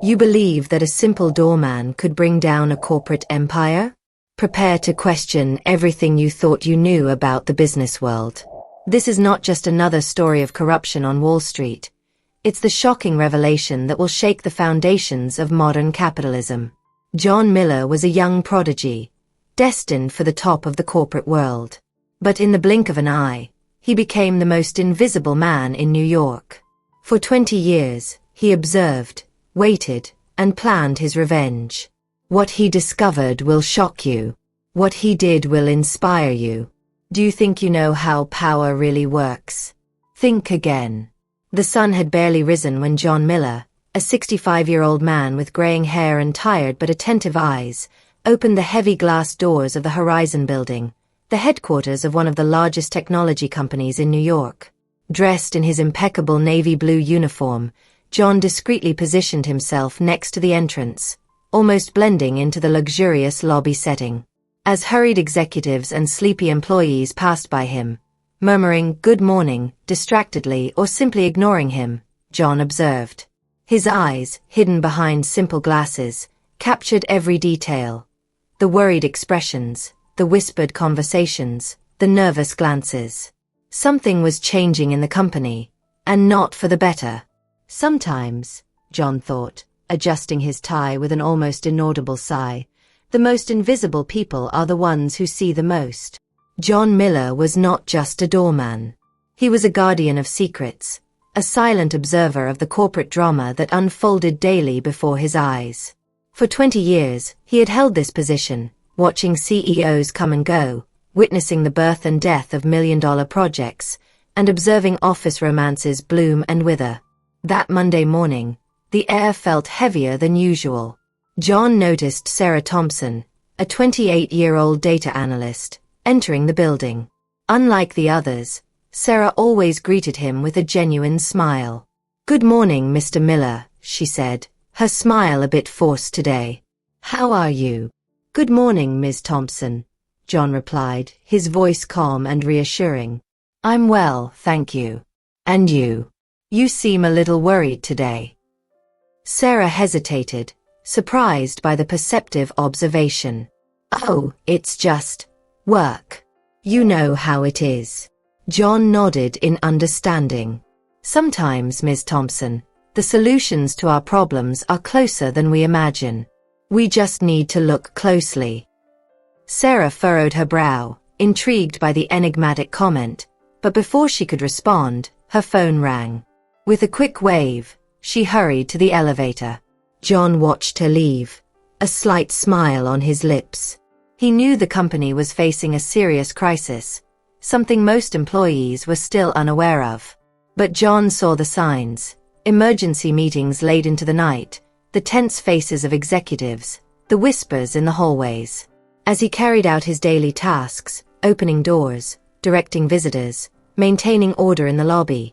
You believe that a simple doorman could bring down a corporate empire? Prepare to question everything you thought you knew about the business world. This is not just another story of corruption on Wall Street. It's the shocking revelation that will shake the foundations of modern capitalism. John Miller was a young prodigy, destined for the top of the corporate world. But in the blink of an eye, he became the most invisible man in New York. For 20 years, he observed, waited, and planned his revenge. What he discovered will shock you. What he did will inspire you. Do you think you know how power really works? Think again. The sun had barely risen when John Miller, a 65-year-old man with graying hair and tired but attentive eyes, opened the heavy glass doors of the Horizon building, the headquarters of one of the largest technology companies in New York. Dressed in his impeccable navy blue uniform, John discreetly positioned himself next to the entrance, almost blending into the luxurious lobby setting. As hurried executives and sleepy employees passed by him, murmuring "good morning" distractedly or simply ignoring him, John observed. His eyes, hidden behind simple glasses, captured every detail. The worried expressions, the whispered conversations, the nervous glances. Something was changing in the company, and not for the better. Sometimes, John thought, adjusting his tie with an almost inaudible sigh, the most invisible people are the ones who see the most. John Miller was not just a doorman. He was a guardian of secrets, a silent observer of the corporate drama that unfolded daily before his eyes. For 20 years, he had held this position, watching CEOs come and go, witnessing the birth and death of million-dollar projects, and observing office romances bloom and wither. That Monday morning, the air felt heavier than usual. John noticed Sarah Thompson, a 28-year-old data analyst, entering the building. Unlike the others, Sarah always greeted him with a genuine smile. "Good morning, Mr. Miller," she said, her smile a bit forced today. "How are you?" "Good morning, Ms. Thompson," John replied, his voice calm and reassuring. "I'm well, thank you. And you? You seem a little worried today." Sarah hesitated, surprised by the perceptive observation. "Oh, it's just work. You know how it is." John nodded in understanding. "Sometimes, Ms. Thompson, the solutions to our problems are closer than we imagine. We just need to look closely." Sarah furrowed her brow, intrigued by the enigmatic comment, but before she could respond, her phone rang. With a quick wave, she hurried to the elevator. John watched her leave, a slight smile on his lips. He knew the company was facing a serious crisis, something most employees were still unaware of. But John saw the signs: emergency meetings late into the night, the tense faces of executives, the whispers in the hallways. As he carried out his daily tasks, opening doors, directing visitors, maintaining order in the lobby,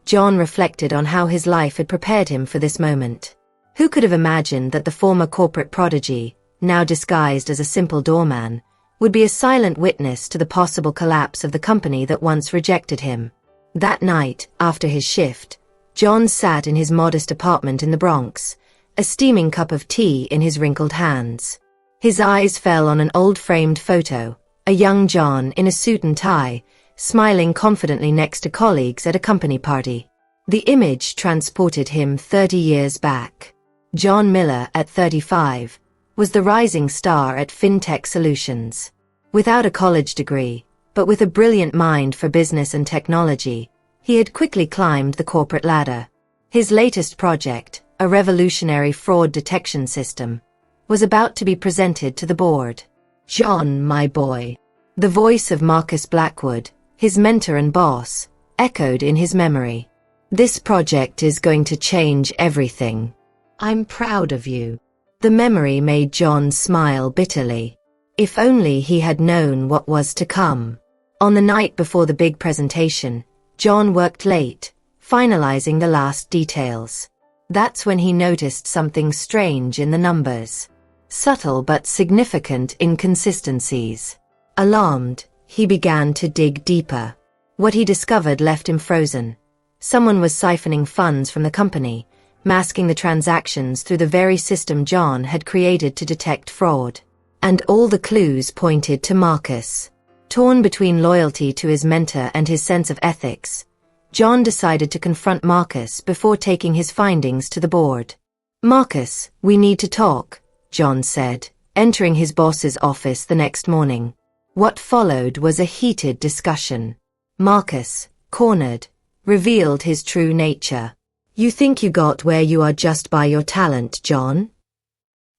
John reflected on how his life had prepared him for this moment. Who could have imagined that the former corporate prodigy, now disguised as a simple doorman, would be a silent witness to the possible collapse of the company that once rejected him? That night, after his shift, John sat in his modest apartment in the Bronx, a steaming cup of tea in his wrinkled hands. His eyes fell on an old framed photo, a young John in a suit and tie, smiling confidently next to colleagues at a company party. The image transported him 30 years back. John Miller, at 35, was the rising star at FinTech Solutions. Without a college degree, but with a brilliant mind for business and technology, he had quickly climbed the corporate ladder. His latest project, a revolutionary fraud detection system, was about to be presented to the board. "John, my boy," the voice of Marcus Blackwood, his mentor and boss, echoed in his memory. "This project is going to change everything. I'm proud of you." The memory made John smile bitterly. If only he had known what was to come. On the night before the big presentation, John worked late, finalizing the last details. That's when he noticed something strange in the numbers. Subtle but significant inconsistencies. Alarmed, he began to dig deeper. What he discovered left him frozen. Someone was siphoning funds from the company, masking the transactions through the very system John had created to detect fraud. And all the clues pointed to Marcus. Torn between loyalty to his mentor and his sense of ethics, John decided to confront Marcus before taking his findings to the board. "Marcus, we need to talk," John said, entering his boss's office the next morning. What followed was a heated discussion. Marcus, cornered, revealed his true nature. "You think you got where you are just by your talent, John?"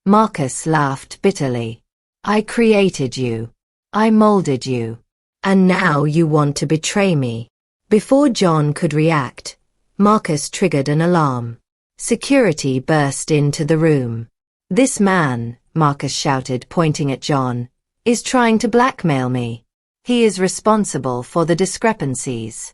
Marcus laughed bitterly. "I created you. I molded you. And now you want to betray me." Before John could react, Marcus triggered an alarm. Security burst into the room. "This man," Marcus shouted, pointing at John, "is trying to blackmail me. He is responsible for the discrepancies."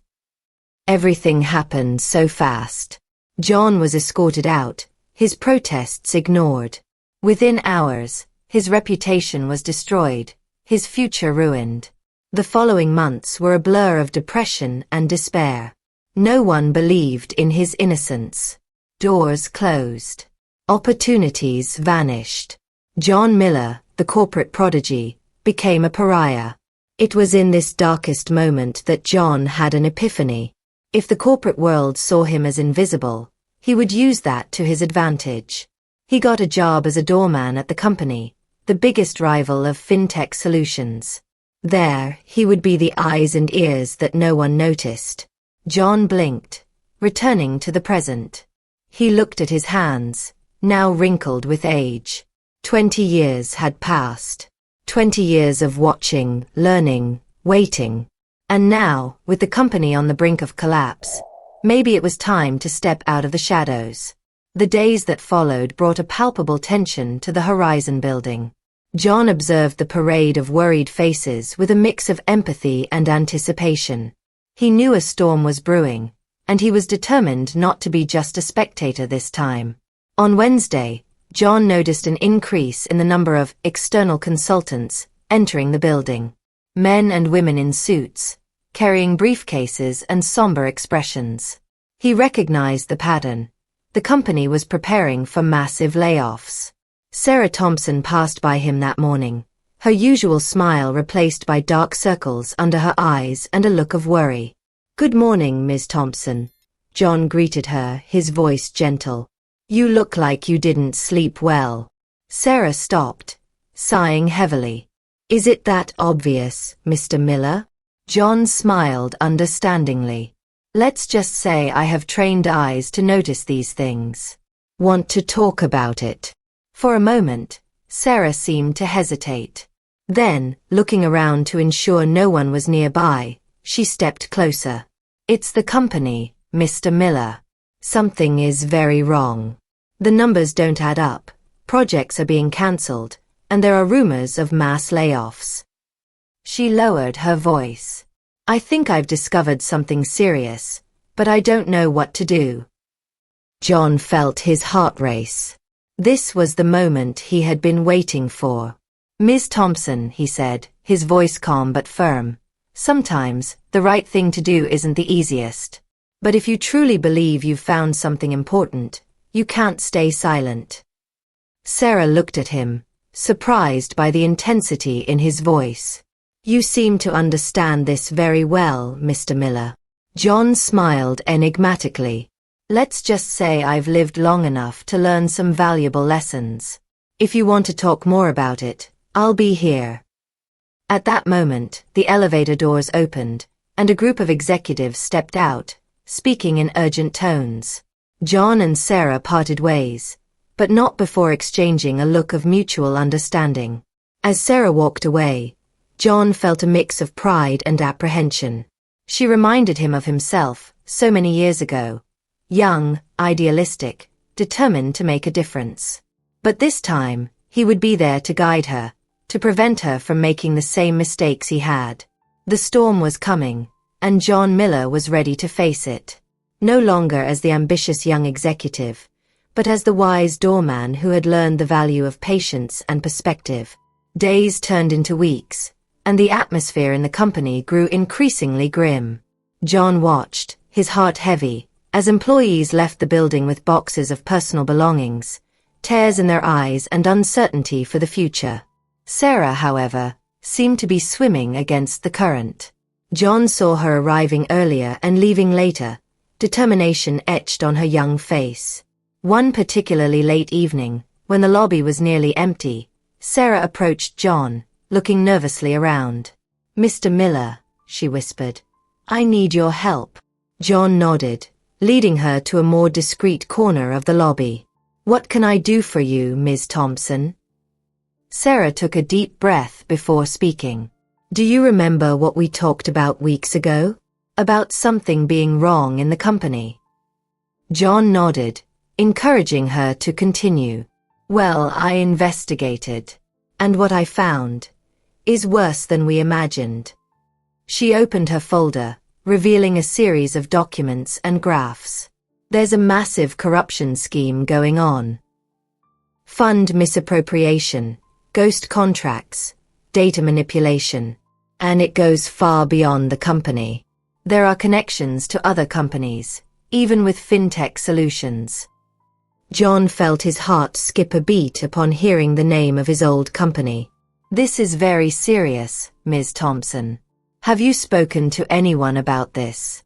Everything happened so fast. John was escorted out, his protests ignored. Within hours, his reputation was destroyed, his future ruined. The following months were a blur of depression and despair. No one believed in his innocence. Doors closed. Opportunities vanished. John Miller, the corporate prodigy, became a pariah. It was in this darkest moment that John had an epiphany. If the corporate world saw him as invisible, he would use that to his advantage. He got a job as a doorman at the company, the biggest rival of fintech solutions. There, he would be the eyes and ears that no one noticed. John blinked, returning to the present. He looked at his hands, now wrinkled with age. 20 years had passed. 20 years of watching, learning, waiting. And now, with the company on the brink of collapse, maybe it was time to step out of the shadows. The days that followed brought a palpable tension to the horizon building. John observed the parade of worried faces with a mix of empathy and anticipation. He knew a storm was brewing, and he was determined not to be just a spectator this time. On Wednesday, John noticed an increase in the number of external consultants entering the building. Men and women in suits, carrying briefcases and somber expressions. He recognized the pattern. The company was preparing for massive layoffs. Sarah Thompson passed by him that morning, her usual smile replaced by dark circles under her eyes and a look of worry. "Good morning, Ms. Thompson." John greeted her, his voice gentle. "You look like you didn't sleep well." Sarah stopped, sighing heavily. "Is it that obvious, Mr. Miller?" John smiled understandingly. "Let's just say I have trained eyes to notice these things. Want to talk about it?" For a moment, Sarah seemed to hesitate. Then, looking around to ensure no one was nearby, she stepped closer. "It's the company, Mr. Miller. Something is very wrong. The numbers don't add up, projects are being cancelled, and there are rumors of mass layoffs." She lowered her voice. "I think I've discovered something serious, but I don't know what to do." John felt his heart race. This was the moment he had been waiting for. "Ms. Thompson," he said, his voice calm but firm, "sometimes, the right thing to do isn't the easiest. But if you truly believe you've found something important, you can't stay silent." Sarah looked at him, surprised by the intensity in his voice. "You seem to understand this very well, Mr. Miller." John smiled enigmatically. "Let's just say I've lived long enough to learn some valuable lessons. If you want to talk more about it, I'll be here." At that moment, the elevator doors opened, and a group of executives stepped out, speaking in urgent tones. John and Sarah parted ways, but not before exchanging a look of mutual understanding. As Sarah walked away, John felt a mix of pride and apprehension. She reminded him of himself, so many years ago. Young, idealistic, determined to make a difference. But this time, he would be there to guide her, to prevent her from making the same mistakes he had. The storm was coming, and John Miller was ready to face it. No longer as the ambitious young executive, but as the wise doorman who had learned the value of patience and perspective. Days turned into weeks, and the atmosphere in the company grew increasingly grim. John watched, his heart heavy, As employees left the building with boxes of personal belongings, tears in their eyes and uncertainty for the future. Sarah, however, seemed to be swimming against the current. John saw her arriving earlier and leaving later, determination etched on her young face. One particularly late evening, when the lobby was nearly empty, Sarah approached John, looking nervously around. "Mr. Miller," she whispered, "I need your help." John nodded, leading her to a more discreet corner of the lobby. "What can I do for you, Ms. Thompson?" Sarah took a deep breath before speaking. "Do you remember what we talked about weeks ago? About something being wrong in the company?" John nodded, encouraging her to continue. "Well, I investigated, and what I found is worse than we imagined." She opened her folder, revealing a series of documents and graphs. "There's a massive corruption scheme going on. Fund misappropriation, ghost contracts, data manipulation, and it goes far beyond the company. There are connections to other companies, even with fintech solutions." John felt his heart skip a beat upon hearing the name of his old company. "This is very serious, Ms. Thompson. Have you spoken to anyone about this?"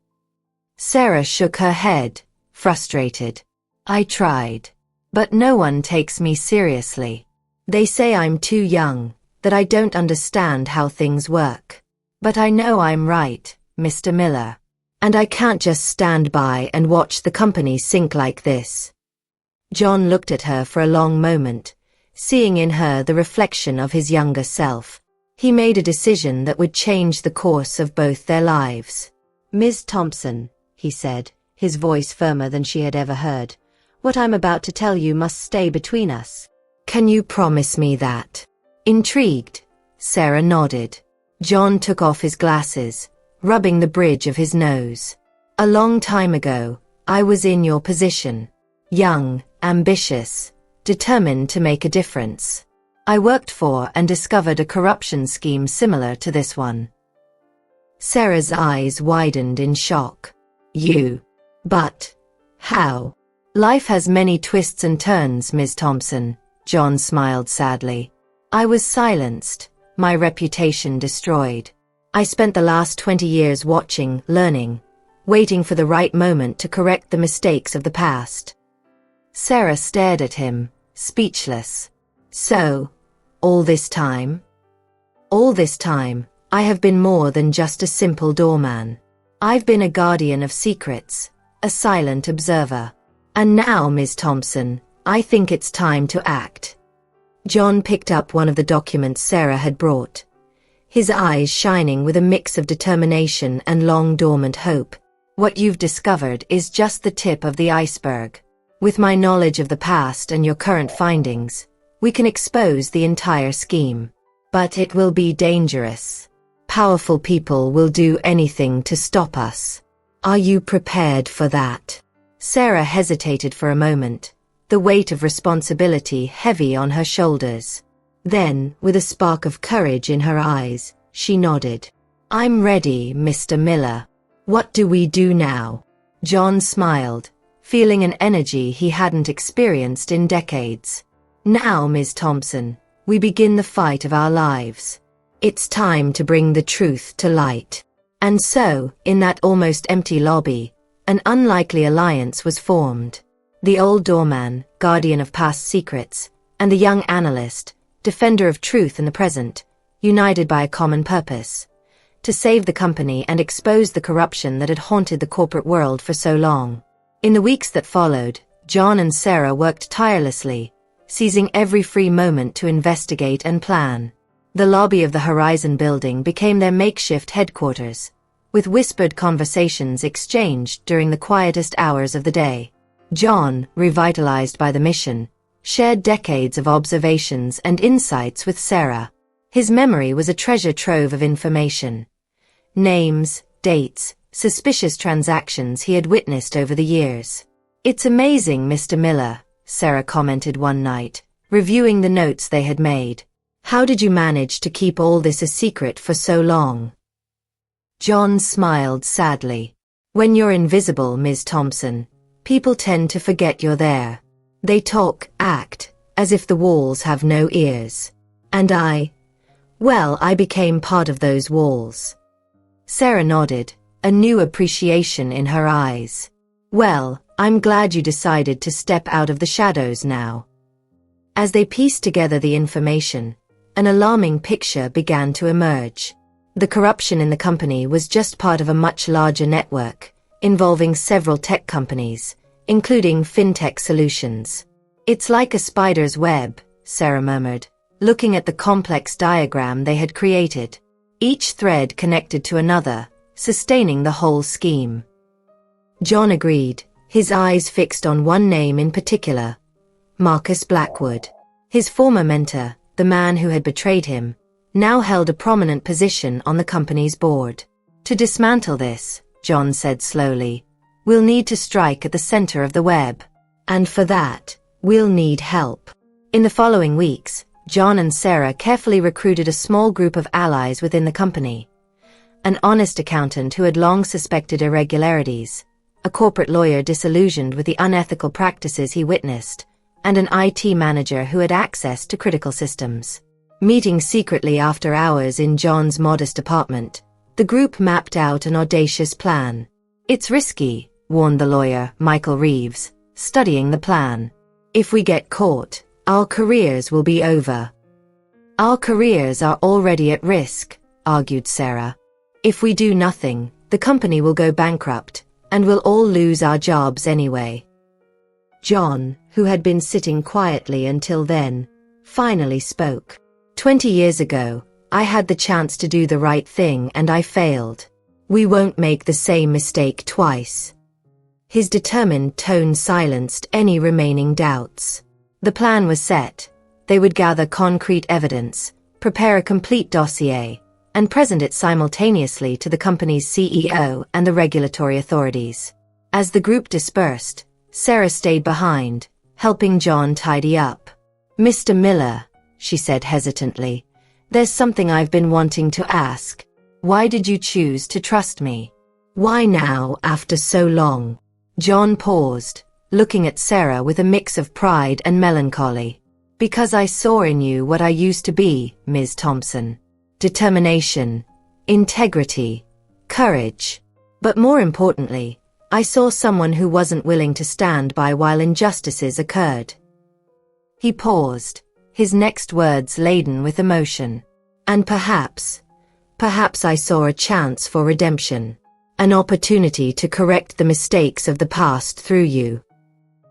Sarah shook her head, frustrated. "I tried, but no one takes me seriously. They say I'm too young, that I don't understand how things work. But I know I'm right, Mr. Miller. And I can't just stand by and watch the company sink like this." John looked at her for a long moment, seeing in her the reflection of his younger self. He made a decision that would change the course of both their lives. "Ms. Thompson," he said, his voice firmer than she had ever heard, "what I'm about to tell you must stay between us. Can you promise me that?" Intrigued, Sarah nodded. John took off his glasses, rubbing the bridge of his nose. "A long time ago, I was in your position. Young, ambitious, determined to make a difference. I worked for and discovered a corruption scheme similar to this one." Sarah's eyes widened in shock. "You? But how?" "Life has many twists and turns, Ms. Thompson," John smiled sadly. "I was silenced, my reputation destroyed. I spent the last 20 years watching, learning, waiting for the right moment to correct the mistakes of the past." Sarah stared at him, speechless. "So, all this time?" "All this time, I have been more than just a simple doorman. I've been a guardian of secrets, a silent observer. And now, Ms. Thompson, I think it's time to act." John picked up one of the documents Sarah had brought, his eyes shining with a mix of determination and long-dormant hope. "What you've discovered is just the tip of the iceberg. With my knowledge of the past and your current findings, we can expose the entire scheme. But it will be dangerous. Powerful people will do anything to stop us. Are you prepared for that?" Sarah hesitated for a moment, the weight of responsibility heavy on her shoulders. Then, with a spark of courage in her eyes, she nodded. "I'm ready, Mr. Miller. What do we do now?" John smiled, feeling an energy he hadn't experienced in decades. "Now, Ms. Thompson, we begin the fight of our lives. It's time to bring the truth to light." And so, in that almost empty lobby, an unlikely alliance was formed. The old doorman, guardian of past secrets, and the young analyst, defender of truth in the present, united by a common purpose: to save the company and expose the corruption that had haunted the corporate world for so long. In the weeks that followed, John and Sarah worked tirelessly, seizing every free moment to investigate and plan. The lobby of the Horizon building became their makeshift headquarters, with whispered conversations exchanged during the quietest hours of the day. John, revitalized by the mission, shared decades of observations and insights with Sarah. His memory was a treasure trove of information. Names, dates, suspicious transactions he had witnessed over the years. "It's amazing, Mr. Miller," Sarah commented one night, reviewing the notes they had made. "How did you manage to keep all this a secret for so long?" John smiled sadly. When you're invisible, Ms. Thompson, people tend to forget you're there. They talk, act, as if the walls have no ears. And I became part of those walls. Sarah nodded, a new appreciation in her eyes. Well, I'm glad you decided to step out of the shadows now. As they pieced together the information, an alarming picture began to emerge. The corruption in the company was just part of a much larger network, involving several tech companies, including fintech solutions. It's like a spider's web, Sarah murmured, looking at the complex diagram they had created. Each thread connected to another, sustaining the whole scheme. John agreed, his eyes fixed on one name in particular, Marcus Blackwood. His former mentor, the man who had betrayed him, now held a prominent position on the company's board. To dismantle this, John said slowly, we'll need to strike at the center of the web. And for that, we'll need help. In the following weeks, John and Sarah carefully recruited a small group of allies within the company. An honest accountant who had long suspected irregularities, a corporate lawyer disillusioned with the unethical practices he witnessed, and an IT manager who had access to critical systems. Meeting secretly after hours in John's modest apartment, the group mapped out an audacious plan. It's risky, warned the lawyer, Michael Reeves, studying the plan. If we get caught, our careers will be over. Our careers are already at risk, argued Sarah. If we do nothing, the company will go bankrupt, and we'll all lose our jobs anyway. John, who had been sitting quietly until then, finally spoke. 20 years ago, I had the chance to do the right thing and I failed. We won't make the same mistake twice. His determined tone silenced any remaining doubts. The plan was set. They would gather concrete evidence, prepare a complete dossier, and present it simultaneously to the company's CEO and the regulatory authorities. As the group dispersed, Sarah stayed behind, helping John tidy up. Mr. Miller, she said hesitantly, there's something I've been wanting to ask. Why did you choose to trust me? Why now, after so long? John paused, looking at Sarah with a mix of pride and melancholy. Because I saw in you what I used to be, Ms. Thompson. Determination, integrity, courage. But more importantly, I saw someone who wasn't willing to stand by while injustices occurred. He paused, his next words laden with emotion. And perhaps I saw a chance for redemption, an opportunity to correct the mistakes of the past through you.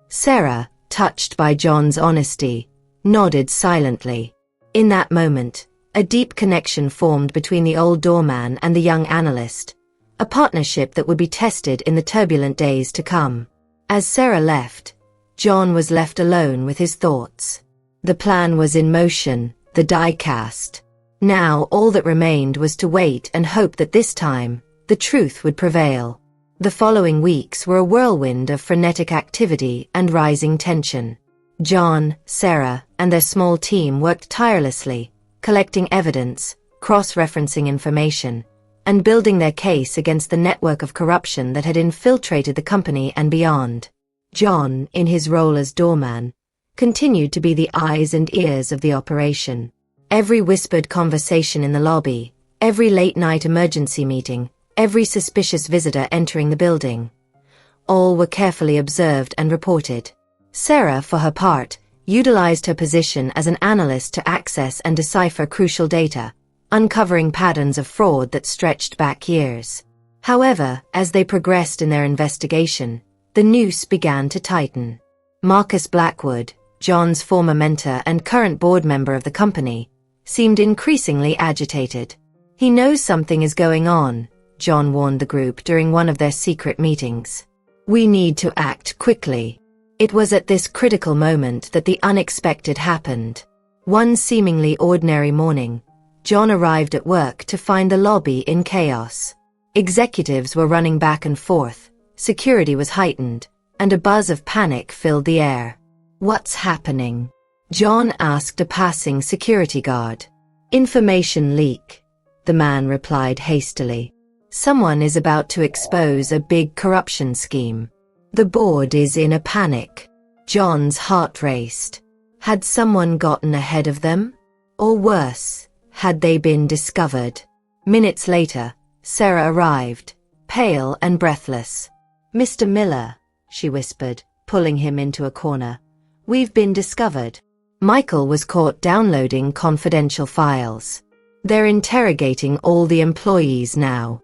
Sarah, touched by John's honesty, nodded silently. In that moment, a deep connection formed between the old doorman and the young analyst, a partnership that would be tested in the turbulent days to come. As Sarah left, John was left alone with his thoughts. The plan was in motion, the die cast. Now all that remained was to wait and hope that this time, the truth would prevail. The following weeks were a whirlwind of frenetic activity and rising tension. John, Sarah, and their small team worked tirelessly, collecting evidence, cross-referencing information, and building their case against the network of corruption that had infiltrated the company and beyond. John, in his role as doorman, continued to be the eyes and ears of the operation. Every whispered conversation in the lobby, every late-night emergency meeting, every suspicious visitor entering the building, all were carefully observed and reported. Sarah, for her part, utilized her position as an analyst to access and decipher crucial data, uncovering patterns of fraud that stretched back years. However, as they progressed in their investigation, the noose began to tighten. Marcus Blackwood, John's former mentor and current board member of the company, seemed increasingly agitated. He knows something is going on, John warned the group during one of their secret meetings. We need to act quickly. It was at this critical moment that the unexpected happened. One seemingly ordinary morning, John arrived at work to find the lobby in chaos. Executives were running back and forth, security was heightened, and a buzz of panic filled the air. What's happening? John asked a passing security guard. Information leak, the man replied hastily. Someone is about to expose a big corruption scheme. The board is in a panic. John's heart raced. Had someone gotten ahead of them? Or worse, had they been discovered? Minutes later, Sarah arrived, pale and breathless. "Mr. Miller," she whispered, pulling him into a corner. "We've been discovered." Michael was caught downloading confidential files. "They're interrogating all the employees now."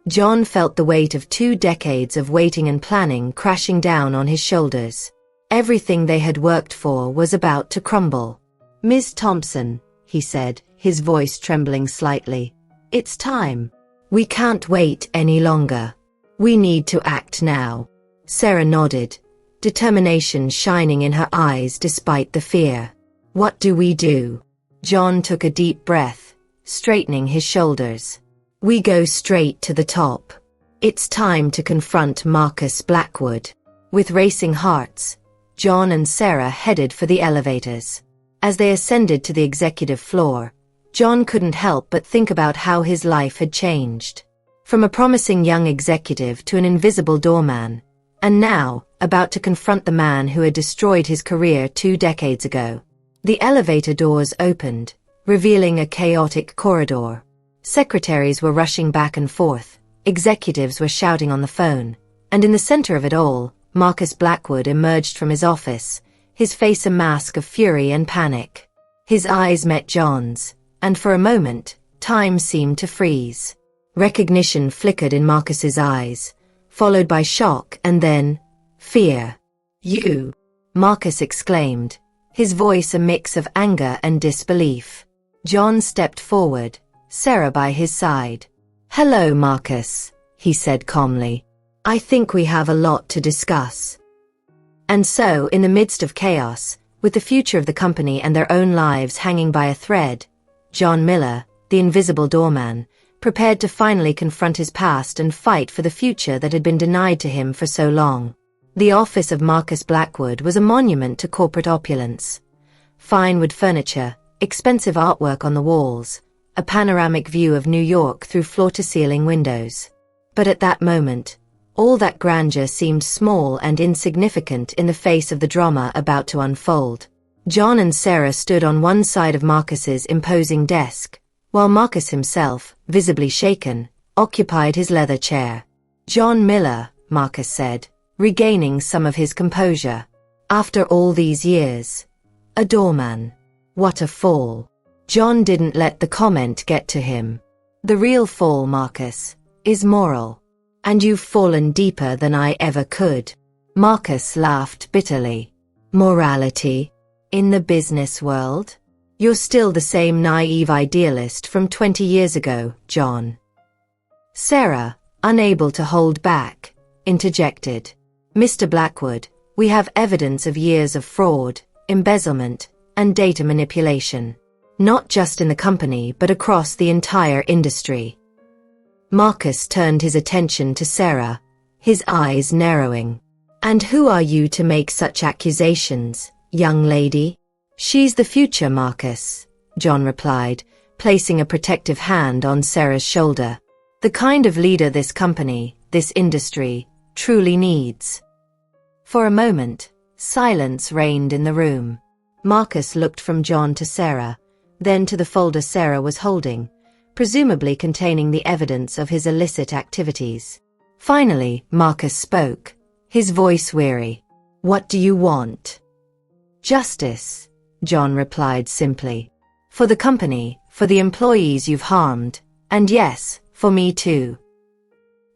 John felt the weight of 2 decades of waiting and planning crashing down on his shoulders. Everything they had worked for was about to crumble. "Ms. Thompson," he said, his voice trembling slightly. "It's time. We can't wait any longer. We need to act now." Sarah nodded, determination shining in her eyes despite the fear. "What do we do?" John took a deep breath, straightening his shoulders. "We go straight to the top. It's time to confront Marcus Blackwood." With racing hearts, John and Sarah headed for the elevators. As they ascended to the executive floor, John couldn't help but think about how his life had changed. From a promising young executive to an invisible doorman, and now, about to confront the man who had destroyed his career 2 decades ago. The elevator doors opened, revealing a chaotic corridor. Secretaries were rushing back and forth, executives were shouting on the phone, and in the center of it all, Marcus Blackwood emerged from his office, his face a mask of fury and panic. His eyes met John's, and for a moment, time seemed to freeze. Recognition flickered in Marcus's eyes, followed by shock and then fear. "You!" Marcus exclaimed, his voice a mix of anger and disbelief. John stepped forward, Sarah by his side. "Hello, Marcus," he said calmly. "I think we have a lot to discuss." And so, in the midst of chaos, with the future of the company and their own lives hanging by a thread, John Miller, the invisible doorman, prepared to finally confront his past and fight for the future that had been denied to him for so long. The office of Marcus Blackwood was a monument to corporate opulence. Fine wood furniture, expensive artwork on the walls, a panoramic view of New York through floor-to-ceiling windows. But at that moment, all that grandeur seemed small and insignificant in the face of the drama about to unfold. John and Sarah stood on one side of Marcus's imposing desk, while Marcus himself, visibly shaken, occupied his leather chair. "John Miller," Marcus said, regaining some of his composure. "After all these years. A doorman. What a fall." John didn't let the comment get to him. "The real fall, Marcus, is moral. And you've fallen deeper than I ever could." Marcus laughed bitterly. "Morality? In the business world? You're still the same naive idealist from 20 years ago, John." Sarah, unable to hold back, interjected. "Mr. Blackwood, we have evidence of years of fraud, embezzlement, and data manipulation. Not just in the company but across the entire industry." Marcus turned his attention to Sarah, his eyes narrowing. "And who are you to make such accusations, young lady?" "She's the future, Marcus," John replied, placing a protective hand on Sarah's shoulder. "The kind of leader this company, this industry, truly needs." For a moment, silence reigned in the room. Marcus looked from John to Sarah, then to the folder Sarah was holding, presumably containing the evidence of his illicit activities. Finally, Marcus spoke, his voice weary. "What do you want?" "Justice," John replied simply. "For the company, for the employees you've harmed, and yes, for me too."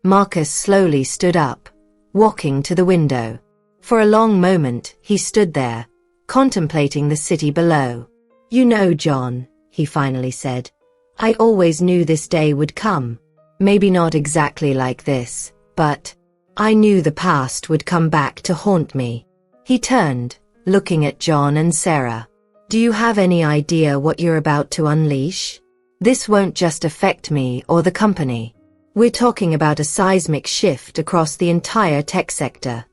Marcus slowly stood up, walking to the window. For a long moment, he stood there, contemplating the city below. "You know, John," he finally said, "I always knew this day would come. Maybe not exactly like this, but I knew the past would come back to haunt me." He turned, looking at John and Sarah. "Do you have any idea what you're about to unleash? This won't just affect me or the company. We're talking about a seismic shift across the entire tech sector."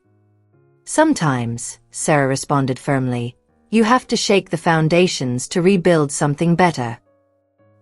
"Sometimes," Sarah responded firmly, "you have to shake the foundations to rebuild something better."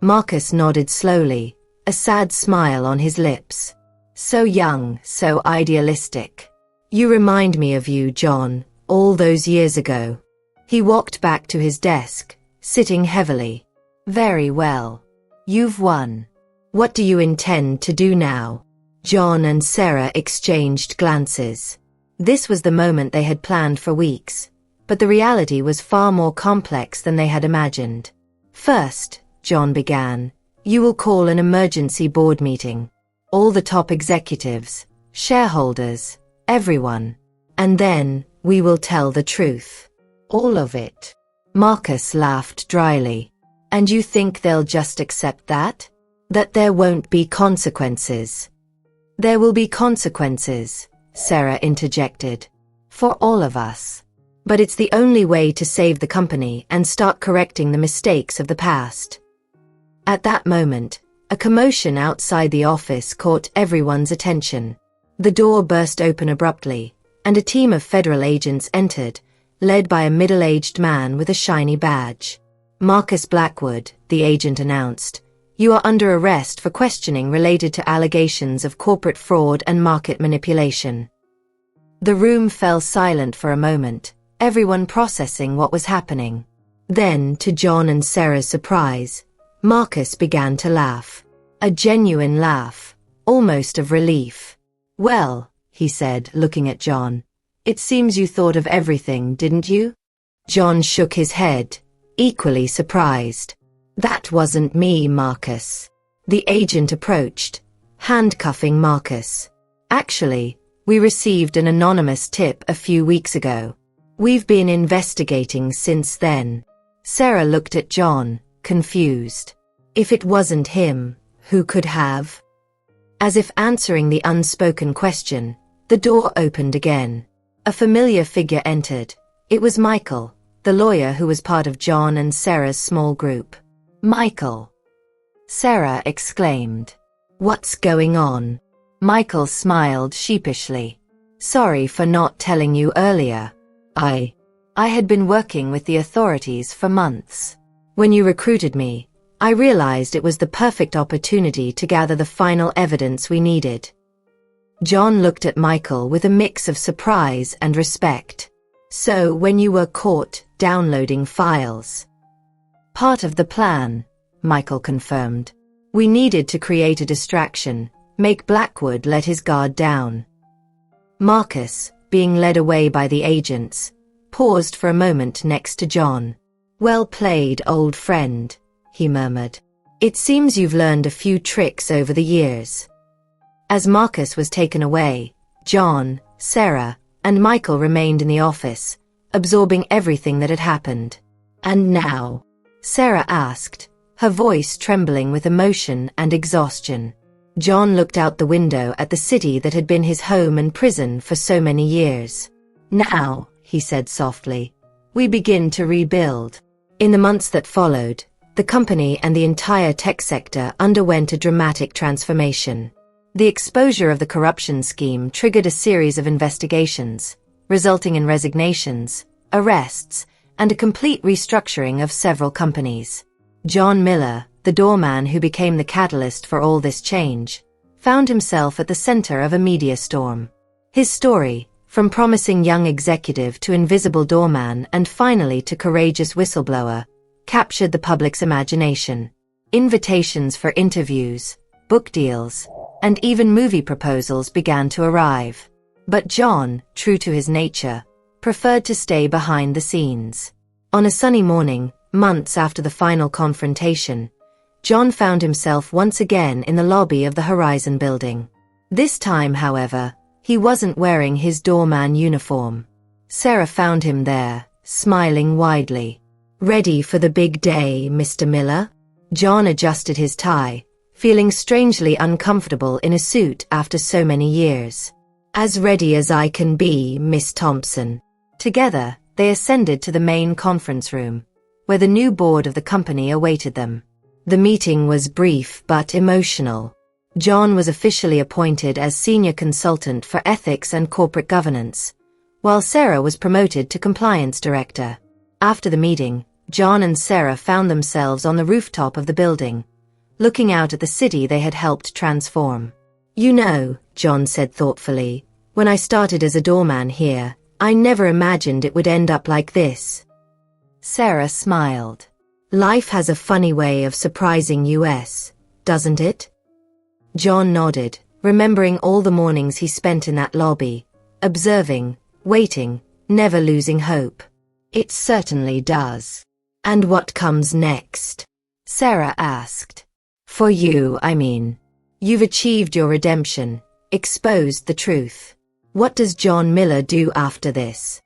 Marcus nodded slowly, a sad smile on his lips. So young, so idealistic. You remind me of you, John, all those years ago. He walked back to his desk, sitting heavily. Very well. You've won. What do you intend to do now? John and Sarah exchanged glances. This was the moment they had planned for weeks, but the reality was far more complex than they had imagined. First, John began, you will call an emergency board meeting. All the top executives, shareholders, everyone. And then, we will tell the truth. All of it. Marcus laughed dryly. And you think they'll just accept that? That there won't be consequences? There will be consequences, Sarah interjected. For all of us. But it's the only way to save the company and start correcting the mistakes of the past. At that moment, a commotion outside the office caught everyone's attention. The door burst open abruptly, and a team of federal agents entered, led by a middle-aged man with a shiny badge. Marcus Blackwood, the agent announced, you are under arrest for questioning related to allegations of corporate fraud and market manipulation. The room fell silent for a moment, everyone processing what was happening. Then, to John and Sarah's surprise, Marcus began to laugh. A genuine laugh, almost of relief. Well, he said, looking at John, it seems you thought of everything, didn't you? John shook his head, equally surprised. That wasn't me, Marcus. The agent approached, handcuffing Marcus. Actually, we received an anonymous tip a few weeks ago. We've been investigating since then. Sarah looked at John, confused. If it wasn't him, who could have? As if answering the unspoken question, the door opened again. A familiar figure entered. It was Michael, the lawyer who was part of John and Sarah's small group. Michael! Sarah exclaimed. What's going on? Michael smiled sheepishly. Sorry for not telling you earlier. I had been working with the authorities for months. When you recruited me, I realized it was the perfect opportunity to gather the final evidence we needed. John looked at Michael with a mix of surprise and respect. So when you were caught downloading files? Part of the plan, Michael confirmed. We needed to create a distraction, make Blackwood let his guard down. Marcus, being led away by the agents, paused for a moment next to John. Well played, old friend, he murmured. It seems you've learned a few tricks over the years. As Marcus was taken away, John, Sarah, and Michael remained in the office, absorbing everything that had happened. And now? Sarah asked, her voice trembling with emotion and exhaustion. John looked out the window at the city that had been his home and prison for so many years. Now, he said softly, we begin to rebuild. In the months that followed, the company and the entire tech sector underwent a dramatic transformation. The exposure of the corruption scheme triggered a series of investigations, resulting in resignations, arrests, and a complete restructuring of several companies. John Miller, the doorman who became the catalyst for all this change, found himself at the center of a media storm. His story, from promising young executive to invisible doorman and finally to courageous whistleblower, captured the public's imagination. Invitations for interviews, book deals, and even movie proposals began to arrive. But John, true to his nature, preferred to stay behind the scenes. On a sunny morning, months after the final confrontation, John found himself once again in the lobby of the Horizon building. This time, however, he wasn't wearing his doorman uniform. Sarah found him there, smiling widely. Ready for the big day, Mr. Miller? John adjusted his tie, feeling strangely uncomfortable in a suit after so many years. As ready as I can be, Miss Thompson. Together, they ascended to the main conference room, where the new board of the company awaited them. The meeting was brief but emotional. John was officially appointed as senior consultant for ethics and corporate governance, while Sarah was promoted to compliance director. After the meeting, John and Sarah found themselves on the rooftop of the building, looking out at the city they had helped transform. "You know," John said thoughtfully, "when I started as a doorman here, I never imagined it would end up like this." Sarah smiled. "Life has a funny way of surprising us, doesn't it?" John nodded, remembering all the mornings he spent in that lobby, observing, waiting, never losing hope. "It certainly does." "And what comes next?" Sarah asked. "For you, I mean. You've achieved your redemption, exposed the truth. What does John Miller do after this?"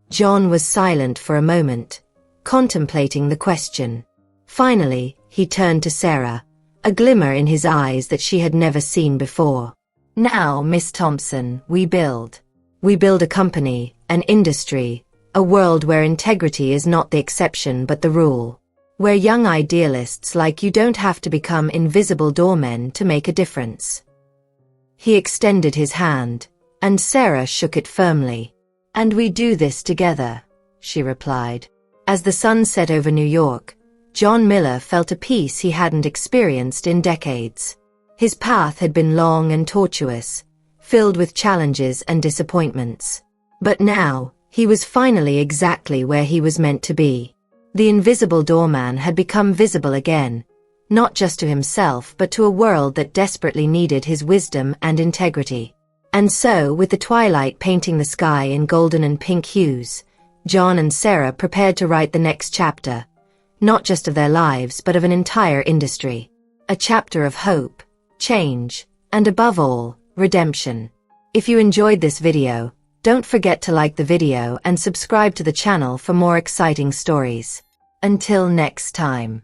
John was silent for a moment, contemplating the question. Finally, he turned to Sarah, a glimmer in his eyes that she had never seen before. "Now, Miss Thompson, we build. We build a company, an industry, a world where integrity is not the exception but the rule. Where young idealists like you don't have to become invisible doormen to make a difference." He extended his hand, and Sarah shook it firmly. "And we do this together," she replied. As the sun set over New York, John Miller felt a peace he hadn't experienced in decades. His path had been long and tortuous, filled with challenges and disappointments. But now, he was finally exactly where he was meant to be. The invisible doorman had become visible again, not just to himself but to a world that desperately needed his wisdom and integrity. And so, with the twilight painting the sky in golden and pink hues, John and Sarah prepared to write the next chapter, not just of their lives but of an entire industry. A chapter of hope, change, and above all, redemption. If you enjoyed this video, don't forget to like the video and subscribe to the channel for more exciting stories. Until next time.